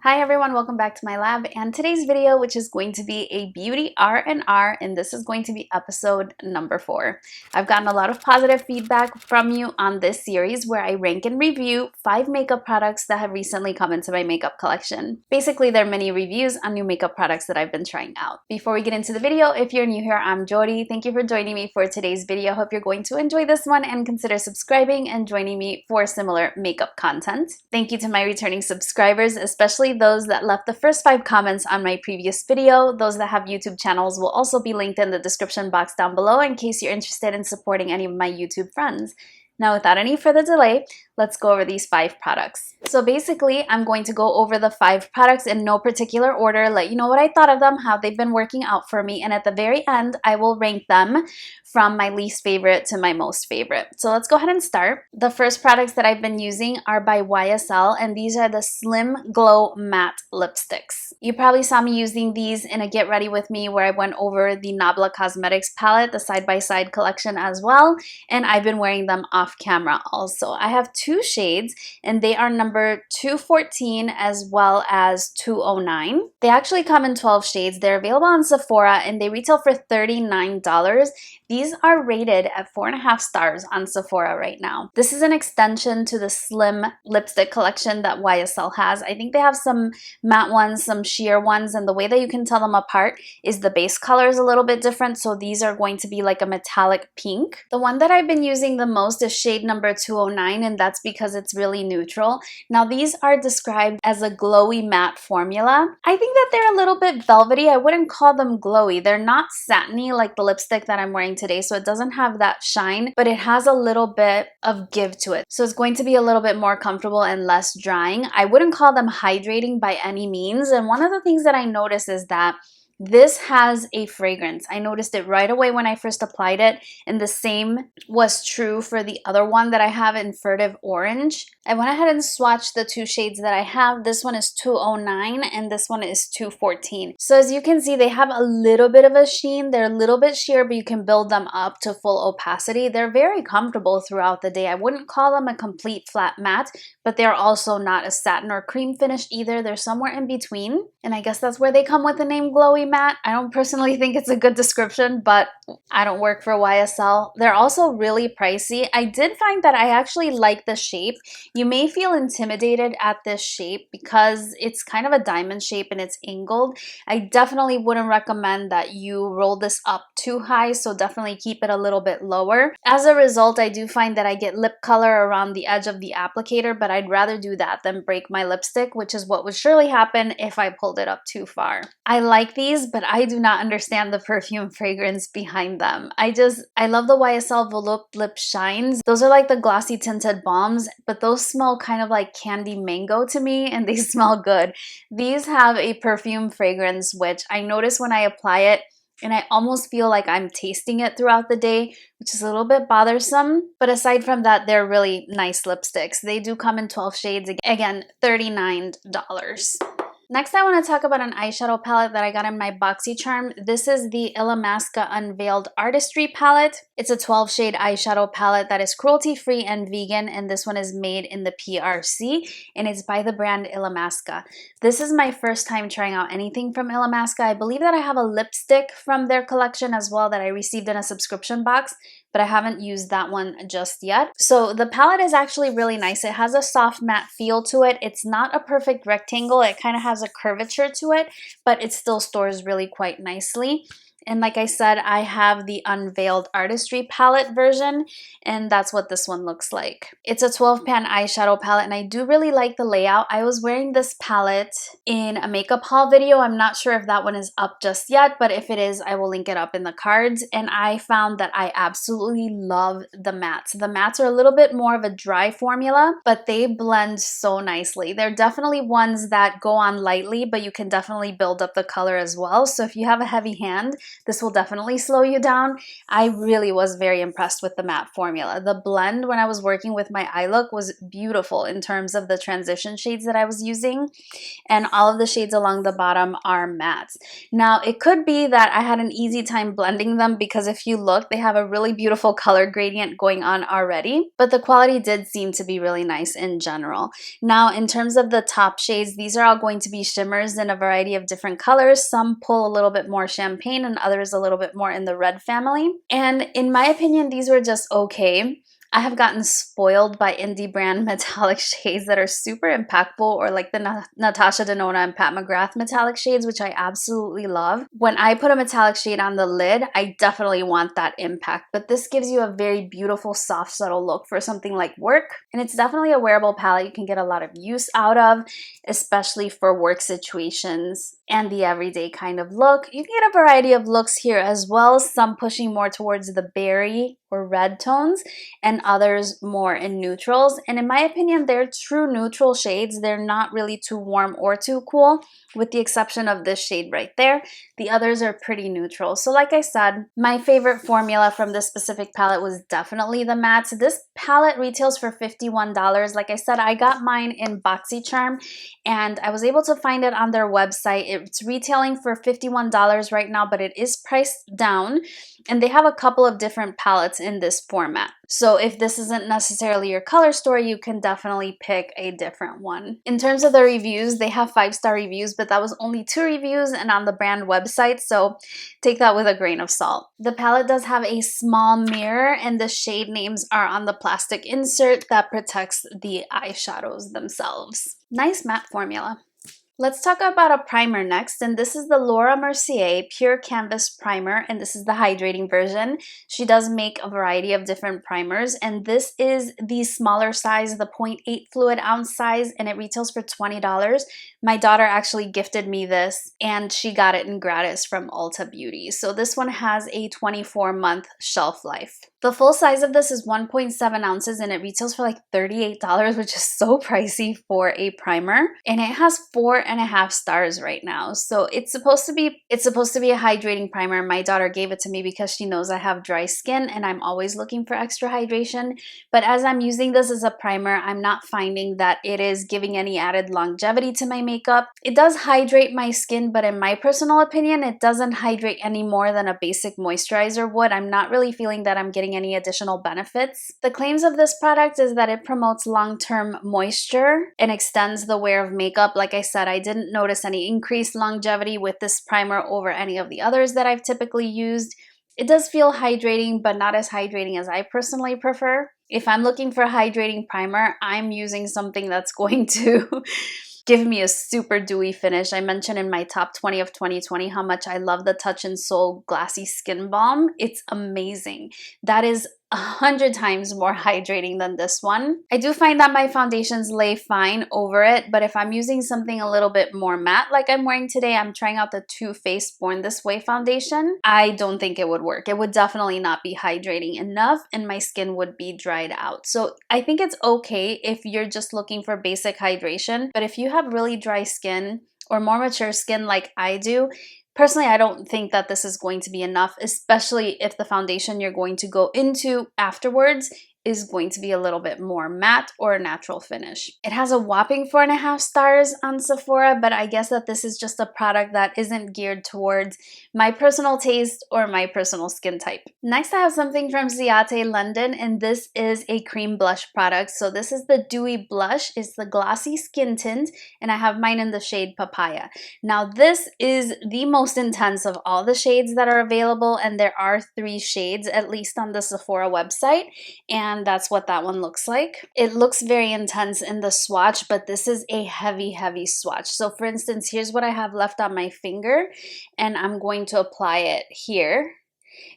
Hi everyone, welcome back to my lab and today's video, which is going to be a beauty R&R, and this is going to be episode number 4. I've gotten a lot of positive feedback from you on this series where I rank and review 5 makeup products that have recently come into my makeup collection. Basically, they're mini reviews on new makeup products that I've been trying out. Before we get into the video, if you're new here, I'm Jody. Thank you for joining me for today's video. Hope you're going to enjoy this one and consider subscribing and joining me for similar makeup content. Thank you to my returning subscribers, especially those that left the first 5 comments on my previous video. Those that have YouTube channels will also be linked in the description box down below in case you're interested in supporting any of my YouTube friends. Now, without any further delay, let's go over these 5 products. So basically, I'm going to go over the 5 products in no particular order, let you know what I thought of them, how they've been working out for me, and at the very end, I will rank them from my least favorite to my most favorite. So let's go ahead and start. The first products that I've been using are by YSL, and these are the Slim Glow Matte Lipsticks. You probably saw me using these in a Get Ready With Me where I went over the Nabla Cosmetics palette, the side-by-side collection as well, and I've been wearing them off camera also. I have 2 shades and they are number 214 as well as 209. They actually come in 12 shades. They're available on Sephora and they retail for $39. These are rated at 4.5 stars on Sephora right now. This is an extension to the Slim lipstick collection that YSL has. I think they have some matte ones, some sheer ones, and the way that you can tell them apart is the base color is a little bit different. So these are going to be like a metallic pink. The one that I've been using the most is shade number 209, and that's because it's really neutral. Now these are described as a glowy matte formula. I think that they're a little bit velvety. I wouldn't call them glowy. They're not satiny like the lipstick that I'm wearing today, so it doesn't have that shine, but it has a little bit of give to it. So it's going to be a little bit more comfortable and less drying. I wouldn't call them hydrating by any means, and one of the things that I notice is that this has a fragrance. I noticed it right away when I first applied it, and the same was true for the other one that I have in Furtive Orange. I went ahead and swatched the 2 shades that I have. This one is 209 and this one is 214. So as you can see, they have a little bit of a sheen. They're a little bit sheer, but you can build them up to full opacity. They're very comfortable throughout the day. I wouldn't call them a complete flat matte, but they're also not a satin or cream finish either. They're somewhere in between. And I guess that's where they come with the name Glowy Matte. I don't personally think it's a good description, but I don't work for YSL. They're also really pricey. I did find that I actually like the shape. You may feel intimidated at this shape because it's kind of a diamond shape and it's angled. I definitely wouldn't recommend that you roll this up too high, so definitely keep it a little bit lower. As a result, I do find that I get lip color around the edge of the applicator, but I'd rather do that than break my lipstick, which is what would surely happen if I pulled it up too far. I like these, but I do not understand the perfume fragrance behind them. I love the YSL Volupte Lip Shines. Those are like the glossy tinted balms, but those smell kind of like candy mango to me and they smell good. These have a perfume fragrance, which I notice when I apply it, and I almost feel like I'm tasting it throughout the day, which is a little bit bothersome. But aside from that, they're really nice lipsticks. They do come in 12 shades. Again, $39. Next, I want to talk about an eyeshadow palette that I got in my BoxyCharm. This is the Illamasqua Unveiled Artistry palette. It's a 12 shade eyeshadow palette that is cruelty-free and vegan, and this one is made in the PRC, and it's by the brand Illamasqua. This is my first time trying out anything from Illamasqua. I believe that I have a lipstick from their collection as well that I received in a subscription box, but I haven't used that one just yet. So the palette is actually really nice. It has a soft matte feel to it. It's not a perfect rectangle. It kind of has a curvature to it, but it still stores really quite nicely. And like I said, I have the Unveiled Artistry palette version, and that's what this one looks like. It's a 12-pan eyeshadow palette, and I do really like the layout. I was wearing this palette in a makeup haul video. I'm not sure if that one is up just yet, but if it is, I will link it up in the cards. And I found that I absolutely love the mattes. The mattes are a little bit more of a dry formula, but they blend so nicely. They're definitely ones that go on lightly, but you can definitely build up the color as well. So if you have a heavy hand, this will definitely slow you down. I really was very impressed with the matte formula. The blend when I was working with my eye look was beautiful in terms of the transition shades that I was using, and all of the shades along the bottom are mattes. Now, it could be that I had an easy time blending them because if you look, they have a really beautiful color gradient going on already, but the quality did seem to be really nice in general. Now, in terms of the top shades, these are all going to be shimmers in a variety of different colors. Some pull a little bit more champagne and others a little bit more in the red family. And in my opinion, these were just okay. I have gotten spoiled by indie brand metallic shades that are super impactful, or like the Natasha Denona and Pat McGrath metallic shades, which I absolutely love. When I put a metallic shade on the lid, I definitely want that impact, but this gives you a very beautiful, soft, subtle look for something like work, and it's definitely a wearable palette you can get a lot of use out of, especially for work situations and the everyday kind of look. You can get a variety of looks here as well, some pushing more towards the berry or red tones and others more in neutrals. And in my opinion, they're true neutral shades. They're not really too warm or too cool, with the exception of this shade right there. The others are pretty neutral. So like I said, my favorite formula from this specific palette was definitely the mattes. This palette retails for $51. Like I said, I got mine in BoxyCharm and I was able to find it on their website. It's retailing for $51 right now, but it is priced down, and they have a couple of different palettes in this format. So if this isn't necessarily your color story, you can definitely pick a different one. In terms of the reviews, they have 5-star reviews, but that was only 2 reviews and on the brand website, so take that with a grain of salt. The palette does have a small mirror and the shade names are on the plastic insert that protects the eyeshadows themselves. Nice matte formula. Let's talk about a primer next, and this is the Laura Mercier Pure Canvas Primer, and this is the hydrating version. She does make a variety of different primers, and this is the smaller size, the 0.8 fluid ounce size, and it retails for $20. My daughter actually gifted me this, and she got it in gratis from Ulta Beauty. So this one has a 24-month shelf life. The full size of this is 1.7 ounces and it retails for like $38, which is so pricey for a primer. And it has 4.5 stars right now. So it's supposed to be a hydrating primer. My daughter gave it to me because she knows I have dry skin and I'm always looking for extra hydration. But as I'm using this as a primer, I'm not finding that it is giving any added longevity to my makeup. It does hydrate my skin, but in my personal opinion, it doesn't hydrate any more than a basic moisturizer would. I'm not really feeling that I'm getting any additional benefits. The claims of this product is that it promotes long-term moisture and extends the wear of makeup. Like I said, I didn't notice any increased longevity with this primer over any of the others that I've typically used. It does feel hydrating, but not as hydrating as I personally prefer. If I'm looking for a hydrating primer, I'm using something that's going to give me a super dewy finish. I mentioned in my top 20 of 2020 how much I love the Touch in Sol Glassy Skin Balm. It's amazing. That is 100 times more hydrating than this one. I do find that my foundations lay fine over it, but if I'm using something a little bit more matte like I'm wearing today, I'm trying out the Too Faced Born This Way foundation, I don't think it would work. It would definitely not be hydrating enough and my skin would be dried out. So I think it's okay if you're just looking for basic hydration, but if you have really dry skin or more mature skin like I do, personally, I don't think that this is going to be enough, especially if the foundation you're going to go into afterwards is going to be a little bit more matte or a natural finish. It has a whopping 4.5 stars on Sephora, but I guess that this is just a product that isn't geared towards my personal taste or my personal skin type. Next, I have something from Ciate London, and this is a cream blush product. So this is the Dewy Blush. It's the glossy skin tint, and I have mine in the shade Papaya. Now, this is the most intense of all the shades that are available, and there are 3 shades, at least on the Sephora website, and that's what that one looks like. It looks very intense in the swatch, but this is a heavy swatch. So for instance, here's what I have left on my finger, and I'm going to apply it here.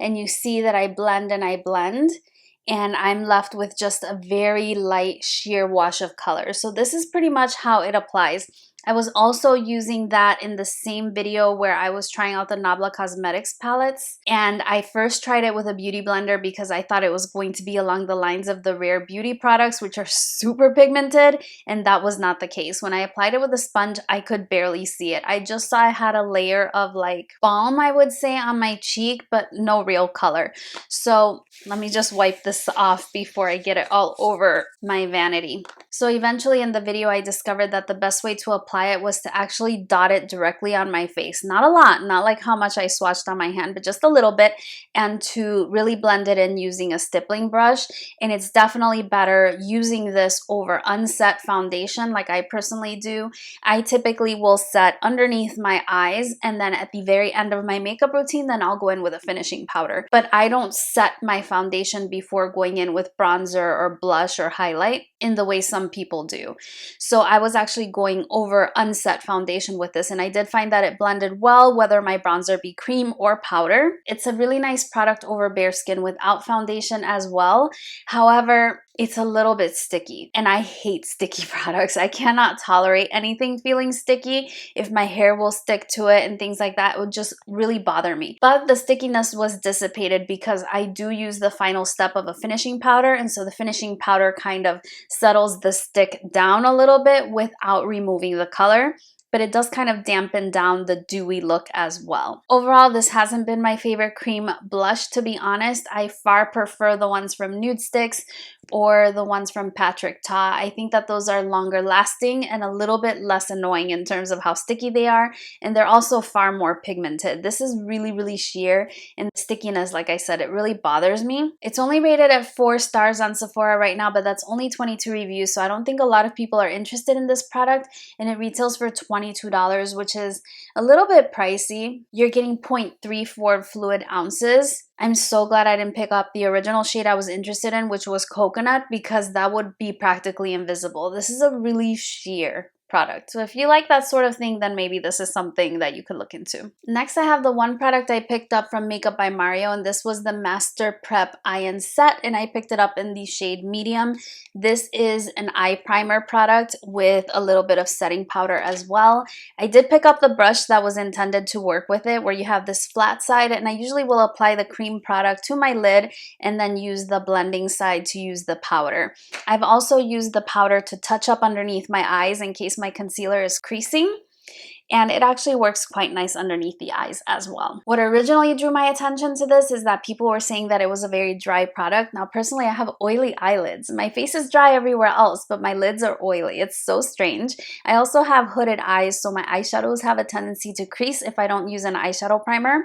And you see that I blend and I blend, and I'm left with just a very light sheer wash of color. So this is pretty much how it applies. I was also using that in the same video where I was trying out the Nabla Cosmetics palettes. And I first tried it with a beauty blender because I thought it was going to be along the lines of the Rare Beauty products, which are super pigmented, and that was not the case. When I applied it with a sponge, I could barely see it. I just saw I had a layer of like balm, I would say, on my cheek, but no real color. So let me just wipe this off before I get it all over my vanity. So eventually in the video, I discovered that the best way to apply it was to actually dot it directly on my face. Not a lot, not like how much I swatched on my hand, but just a little bit, and to really blend it in using a stippling brush. And it's definitely better using this over unset foundation like I personally do. I typically will set underneath my eyes, and then at the very end of my makeup routine, then I'll go in with a finishing powder. But I don't set my foundation before going in with bronzer or blush or highlight in the way some people do. So I was actually going over unset foundation with this, and I did find that it blended well, whether my bronzer be cream or powder. It's a really nice product over bare skin without foundation as well. However, it's a little bit sticky, and I hate sticky products. I cannot tolerate anything feeling sticky. If my hair will stick to it and things like that, it would just really bother me. But the stickiness was dissipated because I do use the final step of a finishing powder, and so the finishing powder kind of settles the stick down a little bit without removing the color, but it does kind of dampen down the dewy look as well. Overall, this hasn't been my favorite cream blush, to be honest. I far prefer the ones from Nudestix or the ones from Patrick Ta. I think that those are longer lasting and a little bit less annoying in terms of how sticky they are, and they're also far more pigmented. This is really, really sheer, and the stickiness, like I said, it really bothers me. It's only rated at 4 stars on Sephora right now, but that's only 22 reviews, so I don't think a lot of people are interested in this product, and it retails for $22, which is a little bit pricey. You're getting 0.34 fluid ounces. I'm so glad I didn't pick up the original shade I was interested in, which was Coconut, because that would be practically invisible. This is a really sheer product. So if you like that sort of thing, then maybe this is something that you could look into. Next, I have the one product I picked up from Makeup by Mario, and this was the Master Prep Eye Set, and I picked it up in the shade Medium. This is an eye primer product with a little bit of setting powder as well. I did pick up the brush that was intended to work with it, where you have this flat side, and I usually will apply the cream product to my lid and then use the blending side to use the powder. I've also used the powder to touch up underneath my eyes in case my concealer is creasing, and it actually works quite nice underneath the eyes as well. What originally drew my attention to this is that people were saying that it was a very dry product. Now, personally, I have oily eyelids. My face is dry everywhere else, but my lids are oily. It's so strange. I also have hooded eyes, so my eyeshadows have a tendency to crease if I don't use an eyeshadow primer.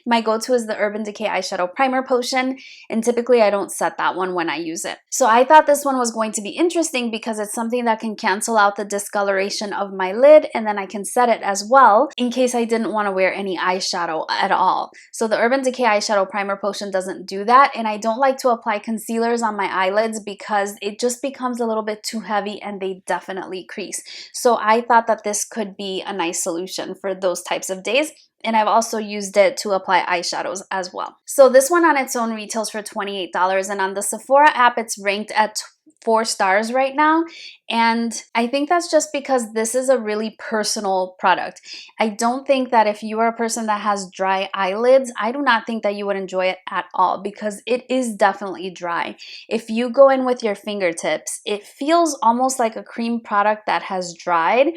My go-to is the Urban Decay Eyeshadow Primer Potion, and typically I don't set that one when I use it. So I thought this one was going to be interesting because it's something that can cancel out the discoloration of my lid, and then I can set it as well in case I didn't want to wear any eyeshadow at all. So the Urban Decay Eyeshadow Primer Potion doesn't do that, and I don't like to apply concealers on my eyelids because it just becomes a little bit too heavy and they definitely crease. So I thought that this could be a nice solution for those types of days. And I've also used it to apply eyeshadows as well. So this one on its own retails for $28, and on the Sephora app, it's ranked at 4 stars right now. And I think that's just because this is a really personal product. I don't think that if you are a person that has dry eyelids, I do not think that you would enjoy it at all because it is definitely dry. If you go in with your fingertips, it feels almost like a cream product that has dried.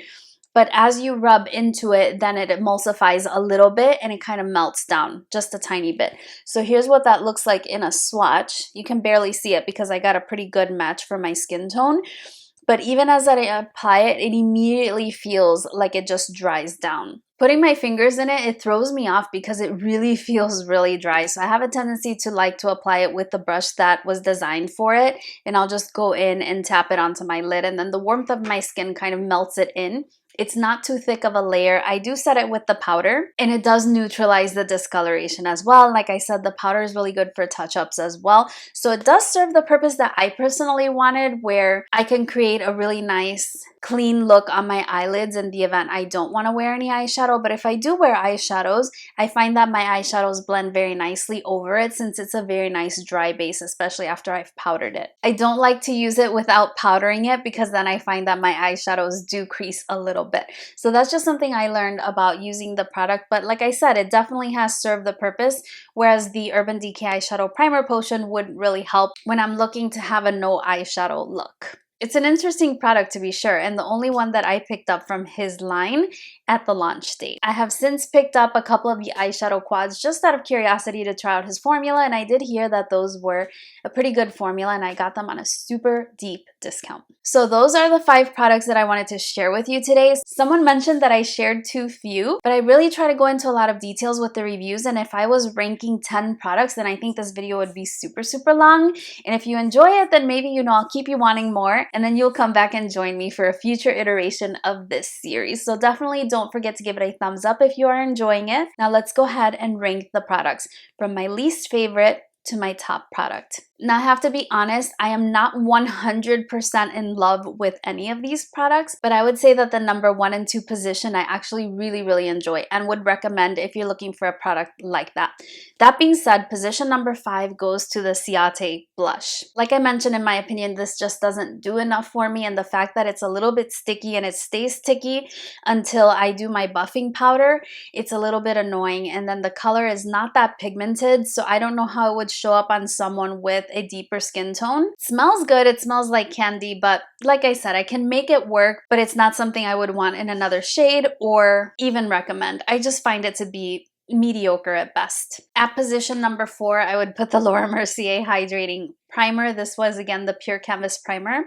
But as you rub into it, then it emulsifies a little bit and it kind of melts down just a tiny bit. So here's what that looks like in a swatch. You can barely see it because I got a pretty good match for my skin tone. But even as I apply it, it immediately feels like it just dries down. Putting my fingers in it, it throws me off because it really feels really dry. So I have a tendency to like to apply it with the brush that was designed for it. And I'll just go in and tap it onto my lid. And then the warmth of my skin kind of melts it in. It's not too thick of a layer. I do set it with the powder, and it does neutralize the discoloration as well. Like I said, the powder is really good for touch-ups as well. So it does serve the purpose that I personally wanted, where I can create a really nice clean look on my eyelids in the event I don't want to wear any eyeshadow. But if I do wear eyeshadows, I find that my eyeshadows blend very nicely over it since it's a very nice dry base, especially after I've powdered it. I don't like to use it without powdering it because then I find that my eyeshadows do crease a little bit. So that's just something I learned about using the product. But like I said, it definitely has served the purpose, whereas the Urban Decay Eyeshadow Primer Potion would really help when I'm looking to have a no eyeshadow look. It's an interesting product to be sure, and the only one that I picked up from his line at the launch date. I have since picked up a couple of the eyeshadow quads just out of curiosity to try out his formula, and I did hear that those were a pretty good formula and I got them on a super deep discount. So those are the 5 products that I wanted to share with you today. Someone mentioned that I shared too few, but I really try to go into a lot of details with the reviews, and if I was ranking 10 products, then I think this video would be super long. And if you enjoy it, then maybe, I'll keep you wanting more, and then you'll come back and join me for a future iteration of this series. So definitely don't forget to give it a thumbs up if you are enjoying it. Now let's go ahead and rank the products from my least favorite to my top product. Now I have to be honest, I am not 100% in love with any of these products, but I would say that the number 1 and 2 position I actually really enjoy and would recommend if you're looking for a product like that. That being said, position number 5 goes to the Ciate blush. Like I mentioned, in my opinion, this just doesn't do enough for me, and the fact that it's a little bit sticky and it stays sticky until I do my buffing powder, it's a little bit annoying, and then the color is not that pigmented, so I don't know how it would show up on someone with a deeper skin tone. It smells good, it smells like candy, but like I said, I can make it work, but it's not something I would want in another shade or even recommend. I just find it to be mediocre at best. At position number 4, I would put the Laura Mercier Hydrating Primer. This was again the Pure Canvas Primer.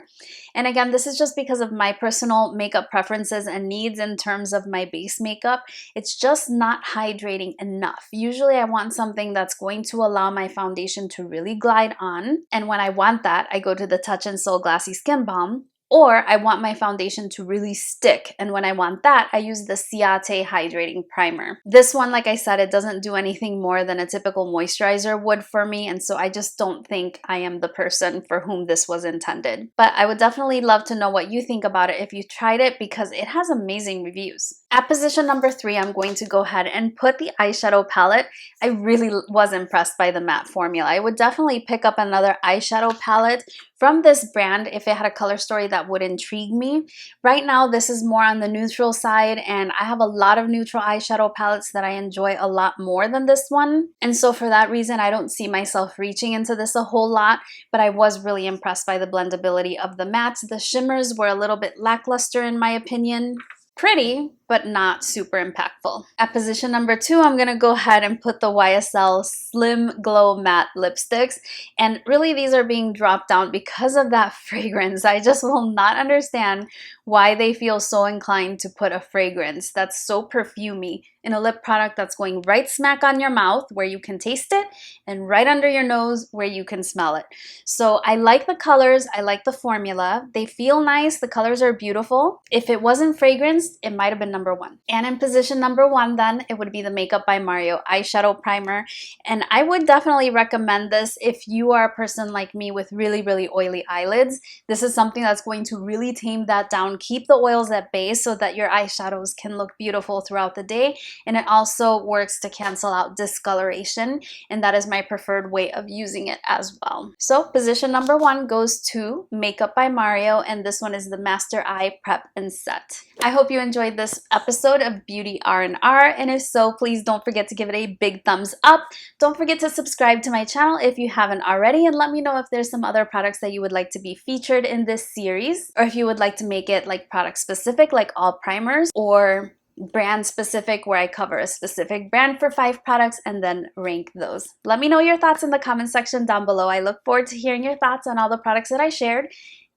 And again, this is just because of my personal makeup preferences and needs in terms of my base makeup. It's just not hydrating enough. Usually I want something that's going to allow my foundation to really glide on. And when I want that, I go to the Touch in Sol Glassy Skin Balm. Or I want my foundation to really stick, and when I want that, I use the Ciate Hydrating Primer. This one, like I said, it doesn't do anything more than a typical moisturizer would for me, and so I just don't think I am the person for whom this was intended. But I would definitely love to know what you think about it if you tried it, because it has amazing reviews. At position number 3, I'm going to go ahead and put the eyeshadow palette. I really was impressed by the matte formula. I would definitely pick up another eyeshadow palette from this brand if it had a color story that would intrigue me. Right now, this is more on the neutral side, and I have a lot of neutral eyeshadow palettes that I enjoy a lot more than this one. And so for that reason, I don't see myself reaching into this a whole lot, but I was really impressed by the blendability of the mattes. The shimmers were a little bit lackluster in my opinion. Pretty, but not super impactful. At position number 2, I'm gonna go ahead and put the YSL Slim Glow Matte Lipsticks. And really these are being dropped down because of that fragrance. I just will not understand why they feel so inclined to put a fragrance that's so perfumey in a lip product that's going right smack on your mouth where you can taste it and right under your nose where you can smell it. So I like the colors, I like the formula. They feel nice, the colors are beautiful. If it wasn't fragranced, it might have been number 1. And in position number 1 then, it would be the Makeup by Mario Eyeshadow Primer. And I would definitely recommend this if you are a person like me with really oily eyelids. This is something that's going to really tame that down, keep the oils at bay so that your eyeshadows can look beautiful throughout the day. And it also works to cancel out discoloration, and that is my preferred way of using it as well. So position number 1 goes to Makeup by Mario, and this one is the Master Eye Prep and Set. I hope you enjoyed this episode of Beauty R&R, and if so, please don't forget to give it a big thumbs up. Don't forget to subscribe to my channel if you haven't already, and let me know if there's some other products that you would like to be featured in this series, or if you would like to make it like product specific, like all primers, or brand specific where I cover a specific brand for 5 products and then rank those. Let me know your thoughts in the comment section down below. I look forward to hearing your thoughts on all the products that I shared.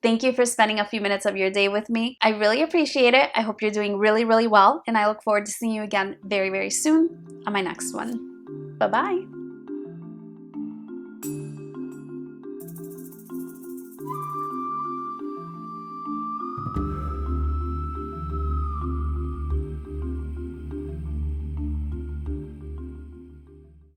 Thank you for spending a few minutes of your day with me. I really appreciate it. I hope you're doing really well, and I look forward to seeing you again very soon on my next one. Bye-bye.